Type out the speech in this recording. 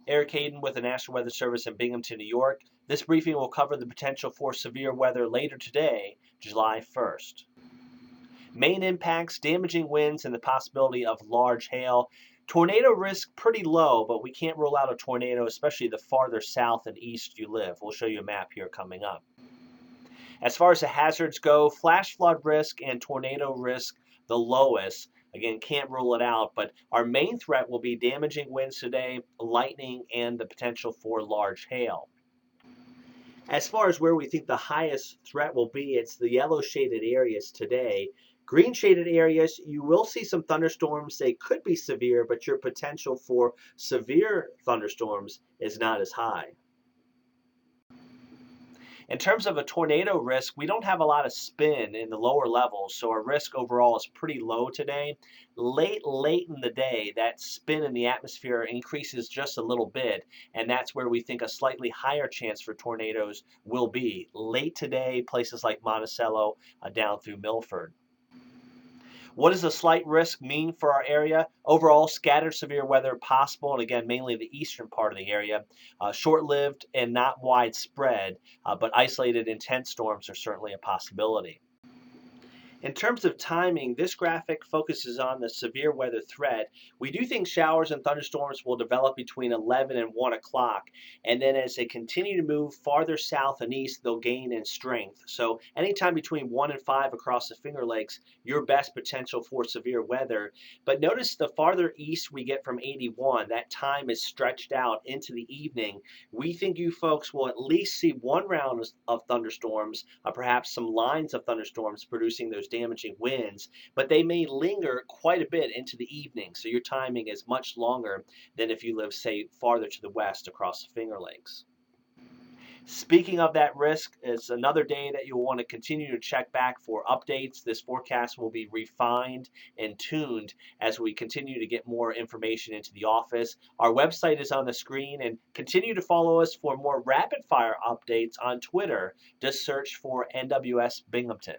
Eric Hayden with the National Weather Service in Binghamton, New York. This briefing will cover the potential for severe weather later today, July 1st. Main impacts, damaging winds, and the possibility of large hail. Tornado risk pretty low, but we can't rule out a tornado, especially the farther south and east you live. We'll show you a map here coming up. As far as the hazards go, flash flood risk and tornado risk the lowest. Again, can't rule it out, but our main threat will be damaging winds today, lightning, and the potential for large hail. As far as where we think the highest threat will be, it's the yellow shaded areas today. Green shaded areas, you will see some thunderstorms. They could be severe, but your potential for severe thunderstorms is not as high. In terms of a tornado risk, we don't have a lot of spin in the lower levels, so our risk overall is pretty low today. Late in the day, that spin in the atmosphere increases just a little bit, and that's where we think a slightly higher chance for tornadoes will be. Late today, places like Monticello down through Milford. What does a slight risk mean for our area? Overall, scattered severe weather possible, and again, mainly the eastern part of the area. Short-lived and not widespread, but isolated intense storms are certainly a possibility. In terms of timing, this graphic focuses on the severe weather threat. We do think showers and thunderstorms will develop between 11 and 1 o'clock, and then as they continue to move farther south and east, they'll gain in strength. So anytime between 1 and 5 across the Finger Lakes, your best potential for severe weather. But notice the farther east we get from 81, that time is stretched out into the evening. We think you folks will at least see one round of thunderstorms, perhaps some lines of thunderstorms producing those damaging winds, but they may linger quite a bit into the evening, so your timing is much longer than if you live, say, farther to the west across the Finger Lakes. Speaking of that risk, it's another day that you'll want to continue to check back for updates. This forecast will be refined and tuned as we continue to get more information into the office. Our website is on the screen, and continue to follow us for more rapid fire updates on Twitter. Just search for NWS Binghamton.